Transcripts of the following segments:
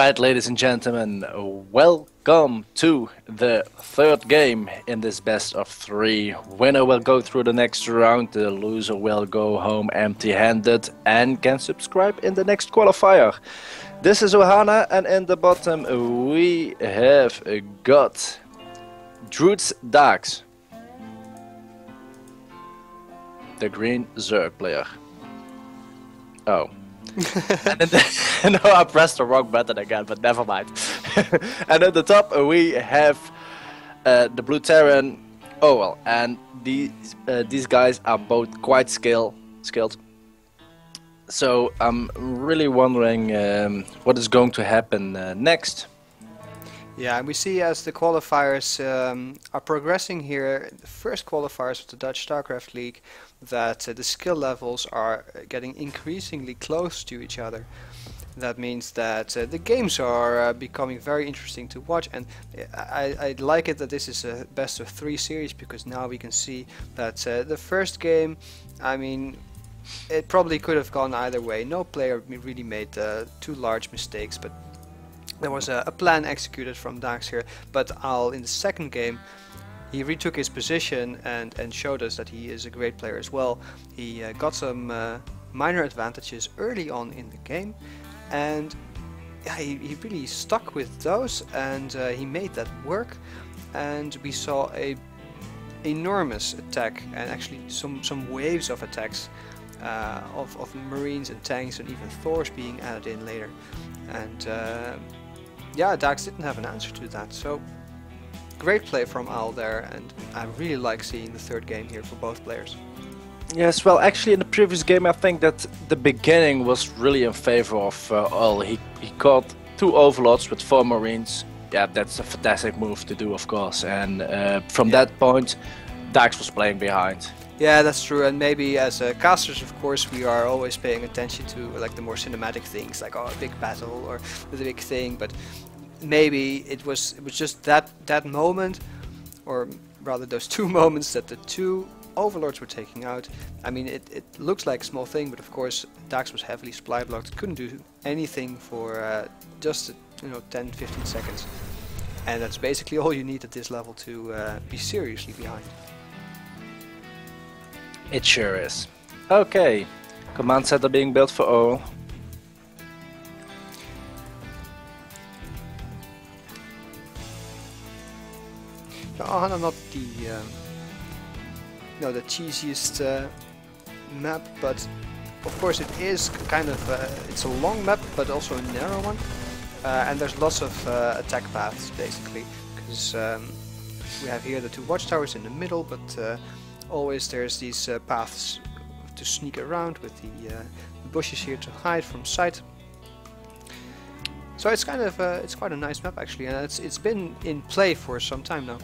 Right, ladies and gentlemen, welcome to the third game in this best of three. Winner will go through the next round, the loser will go home empty-handed and can subscribe in the next qualifier. This is Ohana, and in the bottom we have got Daax, the green Zerg player. Oh. No, I pressed the wrong button again, but never mind. And at the top we have the blue Terran. Oh well, and these guys are both quite skilled. So I'm really wondering what is going to happen next. Yeah, and we see as the qualifiers are progressing here, the first qualifiers of the Dutch StarCraft League, that the skill levels are getting increasingly close to each other. That means that the games are becoming very interesting to watch, and I like it that this is a best of three series, because now we can see that the first game, I mean, it probably could have gone either way. No player really made too large mistakes, but there was a plan executed from Daax here. But in the second game, he retook his position and showed us that he is a great player as well. He got some minor advantages early on in the game, and yeah, he really stuck with those, and he made that work. And we saw a enormous attack, and actually some waves of attacks of Marines and tanks, and even Thors being added in later. And yeah, Daax didn't have an answer to that, so great play from Al there, and I really like seeing the third game here for both players. Yes, well, actually in the previous game I think that the beginning was really in favor of Al. He caught 2 overlords with 4 marines. Yeah, that's a fantastic move to do, of course, and from that point Daax was playing behind. Yeah, that's true, and maybe as casters, of course, we are always paying attention to like the more cinematic things, like a big battle or the big thing. But maybe it was just that moment, or rather those 2 moments that the 2 overlords were taking out. I mean, it looks like a small thing, but of course Daax was heavily supply blocked, couldn't do anything for just 10-15 seconds, and that's basically all you need at this level to be seriously behind. It sure is. Okay, command center being built for all. Ohana, not the cheesiest map, but of course it is kind of it's a long map, but also a narrow one, and there's lots of attack paths basically, because we have here the 2 watchtowers in the middle, but always there's these paths to sneak around with the bushes here to hide from sight. So it's kind of it's quite a nice map actually, and it's been in play for some time now.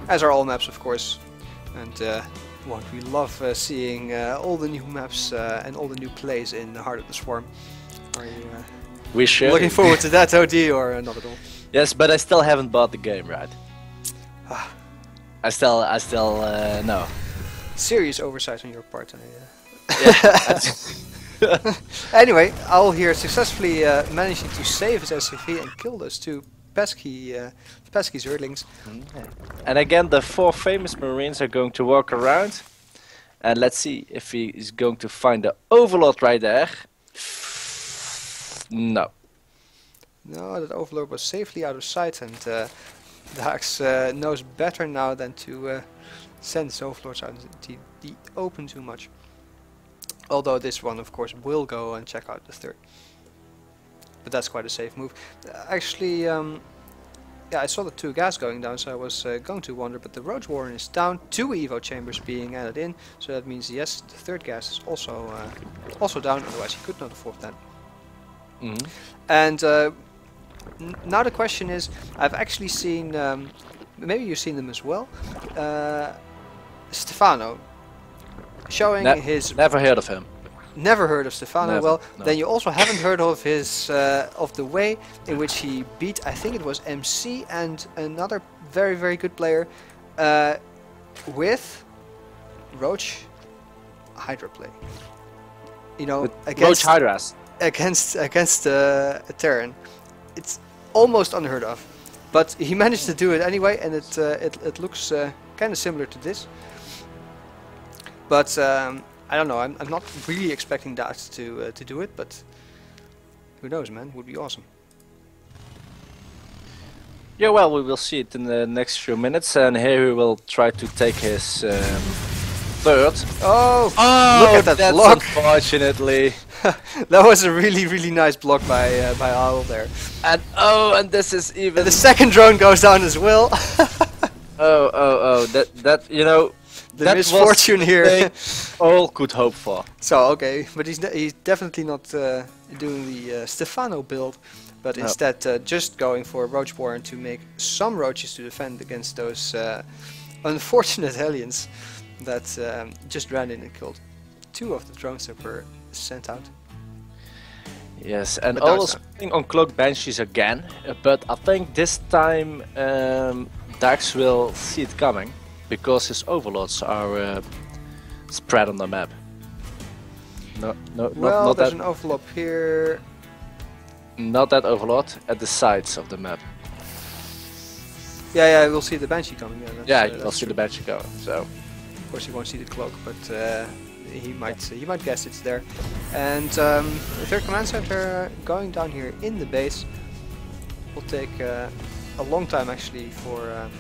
As are all maps, of course, and we love seeing all the new maps and all the new plays in the Heart of the Swarm. Are you we should. Looking forward to that, OD, or not at all? Yes, but I still haven't bought the game, right? I still no. Serious oversight on your part. Yeah. Anyway, Al here successfully managing to save his SCV and kill those 2 pesky Zerglings. And again, the 4 famous marines are going to walk around, and let's see if he is going to find the overlord right there. No. No, that overlord was safely out of sight, and Daax knows better now than to send his overlords out into the open too much. Although this one, of course, will go and check out the third. But that's quite a safe move. Actually, yeah, I saw the 2 gas going down, so I was going to wonder, but the Roach Warren is down, 2 Evo chambers being added in, so that means yes, the 3rd gas is also down, otherwise he could not afford that. And now the question is, I've actually seen, maybe you've seen them as well, Stefano showing his... Never heard of him. Never heard of Stefano. Never, well, no. Then you also haven't heard of his of the way in which he beat, I think it was MC and another very good player with Roach Hydra play. you know, With Roach against Hydras. a Terran. It's almost unheard of, but he managed to do it anyway, and it looks kind of similar to this. But I don't know. I'm not really expecting Daax to do it, but who knows, man? Would be awesome. Yeah, well, we will see it in the next few minutes, and here we will try to take his third. Oh, Oh, look at that that's block! unfortunately. That was a really nice block by Owl there. And this is even. And the second drone goes down as well. That you know. The that misfortune was here. the thing all could hope for. So okay, but he's definitely not doing the Stefano build, but No. instead just going for a Roach Warren to make some roaches to defend against those unfortunate Hellions that just ran in and killed 2 of the drones that were sent out. Yes, and But Daax also on Cloak Banshees again, but I think this time Daax will see it coming because his overlords are spread on the map. No, Well, not there's that, an overlap here. not that overlord at the sides of the map. Yeah, we'll see the Banshee coming. Yeah, that's you'll see the Banshee going. So Of course, you won't see the cloak, but he might guess it's there. And the third command center going down here in the base will take a long time actually for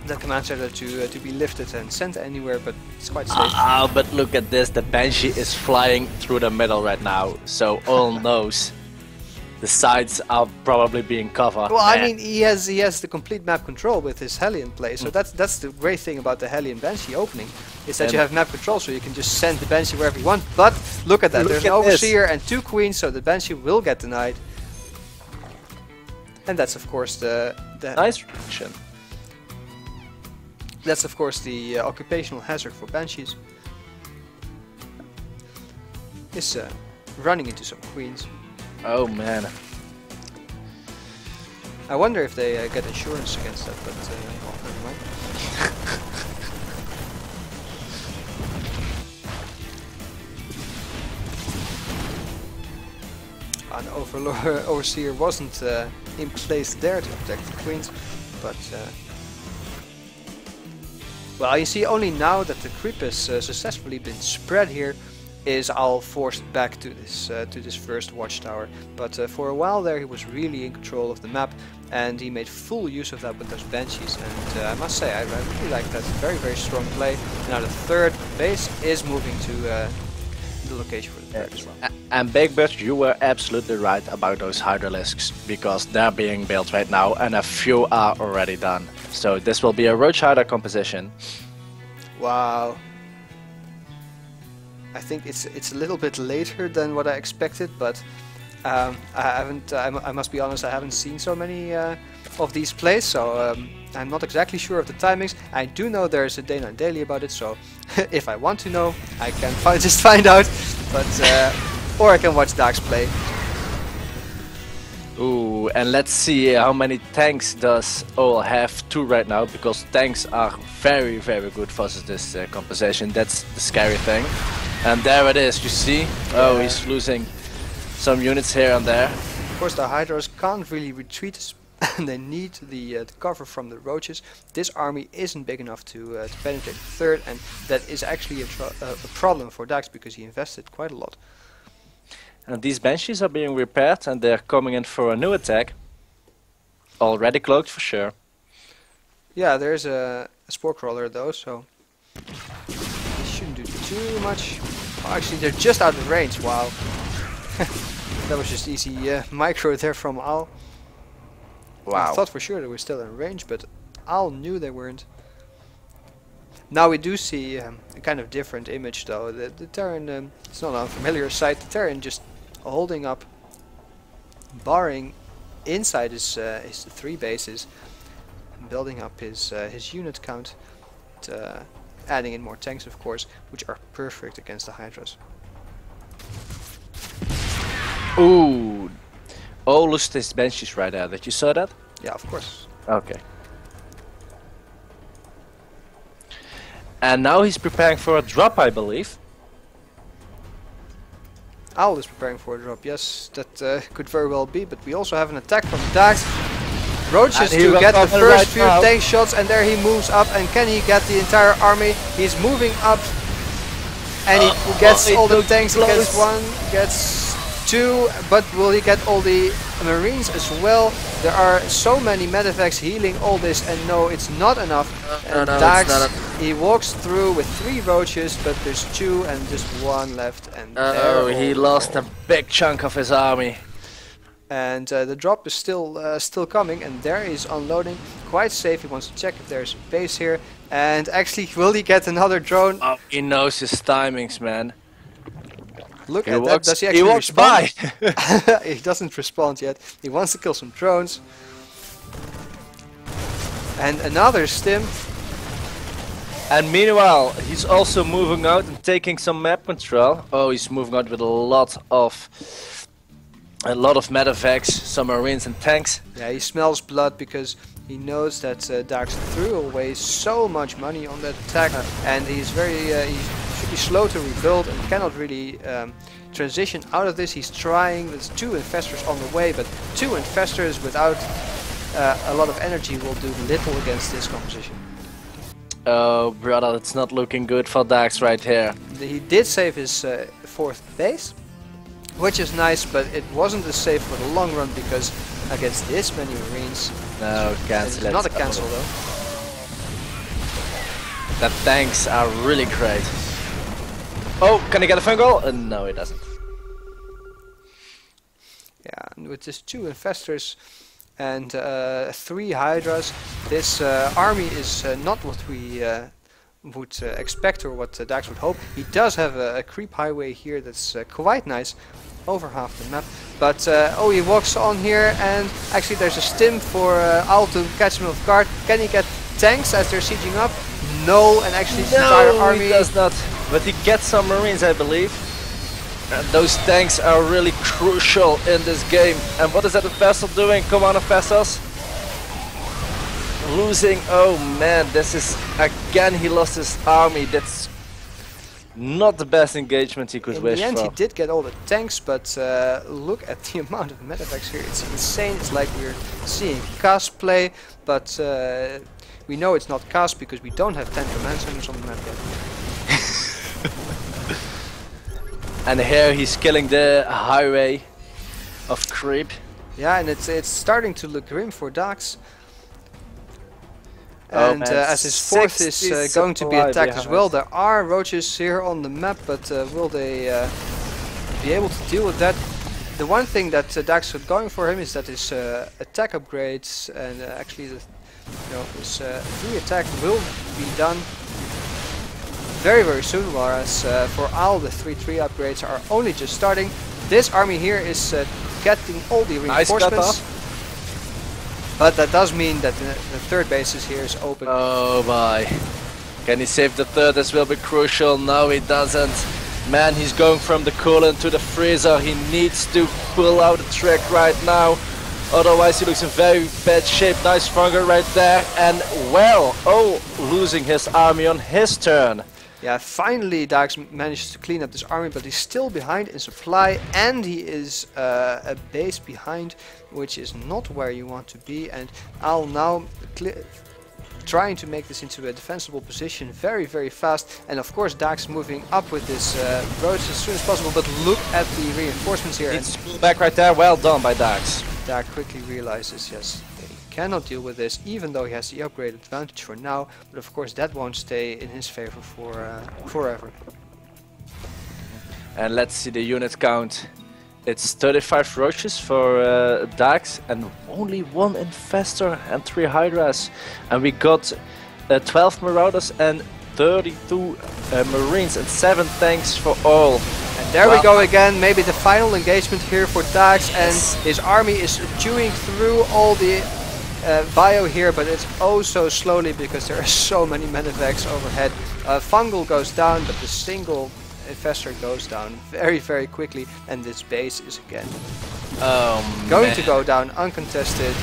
that command center to be lifted and sent anywhere, but it's quite safe. but look at this, the Banshee is flying through the middle right now, so all knows the sides are probably being covered. Well, I mean, he has the complete map control with his Hellion play, so that's the great thing about the Hellion Banshee opening, is that you have map control, so you can just send the Banshee wherever you want. But look at that, there's an Overseer and 2 Queens, so the Banshee will get denied. And that's of course the Nice reaction. That's of course the occupational hazard for Banshees. Is running into some Queens. Oh man. I wonder if they get insurance against that, but well, never mind. An Overseer wasn't in place there to protect the Queens, but well, you see only now that the creep has successfully been spread here is Al forced back to this first watchtower. But for a while there he was really in control of the map, and he made full use of that with those Banshees. And I must say, I really like that. Very strong play. Now the third base is moving to the location for the third as well. And Big Bird, you were absolutely right about those Hydralisks, because they're being built right now and a few are already done. So this will be a Roach Hydra composition. Wow. I think it's a little bit later than what I expected, but I haven't. I must be honest. I haven't seen so many of these plays, so I'm not exactly sure of the timings. I do know there's a Day 9 Daily about it, so if I want to know, I can just find out. But or I can watch Daax play. Ooh, and let's see how many tanks does Ol have too right now, because tanks are very good for this composition. That's the scary thing. And there it is, you see? Oh, he's losing some units here and there. Of course, the Hydras can't really retreat, and they need the cover from the Roaches. This army isn't big enough to penetrate the third, and that is actually a problem for Daax, because he invested quite a lot. And these Banshees are being repaired, and they're coming in for a new attack. Already cloaked for sure. Yeah, there's a Spore Crawler though, so he shouldn't do too much. Oh, actually, they're just out of range. Wow. That was just easy micro there from Al. Wow. I thought for sure they were still in range, but Al knew they weren't. Now we do see a kind of different image though. The Terran, it's not an unfamiliar sight. The Terran just holding up, barring inside his 3 bases, building up his unit count, adding in more tanks of course, which are perfect against the Hydras. Ooh. Oh, lost his Banshees right there. Did you saw that? Yeah, of course. Okay. And now he's preparing for a drop, I believe. Owl is preparing for a drop. Yes, that could very well be, but we also have an attack from Daax. Roaches to get the first few tank shots, and there he moves up. And can he get the entire army? He's moving up, and he gets all the tanks. He gets one, gets two, but will he get all the Marines as well? There are so many medevacs healing all this, and no, it's not enough. And Daax, he walks through with 3 roaches, but there's 2 and just 1 left. And he lost a big chunk of his army. And the drop is still coming, and there he's unloading. Quite safe. He wants to check if there's a base here. And actually, will he get another drone? Oh, he knows his timings, man. Look at that. Does he actually respond? He doesn't respond yet. He wants to kill some drones. And another stim. And meanwhile, he's also moving out and taking some map control. Oh, he's moving out with a lot of medevacs, some marines and tanks. Yeah, he smells blood because he knows that Daax threw away so much money on that attack, and he's he should be slow to rebuild and cannot really transition out of this. He's trying. There's 2 infestors on the way, but 2 infestors without a lot of energy will do little against this composition. Oh, brother, it's not looking good for Daax right here. He did save his 4th base, which is nice, but it wasn't as safe for the long run because against this many marines. No, cancel it. Not a cancel though. The tanks are really great. Oh, can he get a fungal? No, he doesn't. Yeah, and with just 2 infestors and 3 hydras, this army is not what we would expect or what Daax would hope. He does have a creep highway here that's quite nice, over half the map. But oh, he walks on here, and actually there's a stim for Owl to catch him off guard. Can he get tanks as they're sieging up? No, and actually the entire army he does not. But he gets some marines, I believe. And those tanks are really crucial in this game. And what is that vessel doing? Come on, vessels. Losing. Oh man, this is again he lost his army. That's not the best engagement he could wish for. In the end, he did get all the tanks, but look at the amount of medevacs here. It's insane. It's like we're seeing CAS play, but we know it's not CAS because we don't have 10 command centers on the map yet. And here he's killing the highway of creep. Yeah, and it's starting to look grim for Daax. Oh, and as his 4th is going to be attacked as well, there are roaches here on the map, but will they be able to deal with that? The one thing that Daax got going for him is that his attack upgrades, and actually his 3 attack will be done very soon, whereas for Owl the 3-3 upgrades are only just starting. This army here is getting all the reinforcements, but that does mean that the 3rd base here is open. Oh my. Can he save the 3rd? This will be crucial. No, he doesn't. Man, he's going from the coolant to the freezer. He needs to pull out the trick right now. Otherwise he looks in very bad shape. Nice fungal right there. And well, oh, losing his army on his turn. Yeah, finally Daax managed to clean up this army, but he's still behind in supply, and he is a base behind, which is not where you want to be. And Owl now trying to make this into a defensible position very fast. And of course Daax moving up with this roads as soon as possible, but look at the reinforcements here. Needs to pull back right there. Well done by Daax. Daax quickly realizes, yes, he cannot deal with this, even though he has the upgrade advantage for now, but of course that won't stay in his favor for forever. And let's see the unit count. It's 35 roaches for Daax and only 1 infestor and 3 hydras. And we got 12 marauders and 32 marines and 7 tanks for all. And there we go again, maybe the final engagement here for Daax, and his army is chewing through all the bio here, but it's oh so slowly because there are so many medevacs overhead. Fungal goes down, but the single infestor goes down very quickly, and this base is again going to go down uncontested,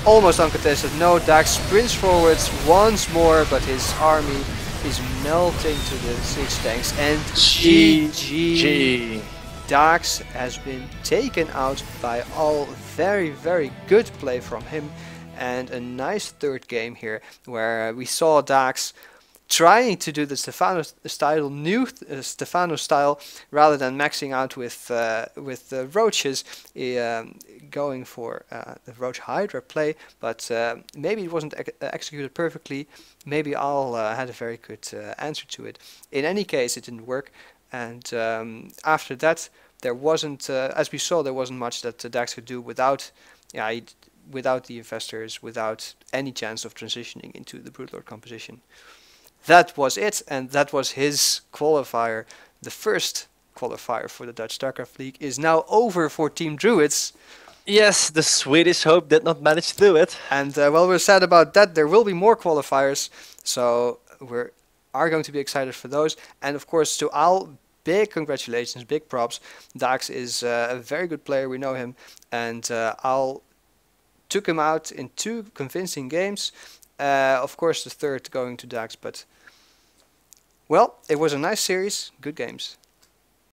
almost uncontested. No, Daax sprints forwards once more, but his army is melting to the 6 tanks, and GG. Daax has been taken out by all. Very, very good play from him, and a nice third game here where we saw Daax trying to do the Stefano style, new Stefano style, rather than maxing out with the roaches, going for the roach hydra play. But maybe it wasn't executed perfectly. Maybe Al had a very good answer to it. In any case, it didn't work, and after that, there wasn't, as we saw, there wasn't much that Daax could do without, without the investors, without any chance of transitioning into the Broodlord composition. That was it, and that was his qualifier. The first qualifier for the Dutch StarCraft League is now over for Team Druids. Yes, the Swedish Hope did not manage to do it. And well, we're sad about that. There will be more qualifiers, so we are going to be excited for those. And of course, to Al, big congratulations, big props. Daax is a very good player, we know him, and Al took him out in 2 convincing games. Of course, the third going to Daax, but well, it was a nice series, good games.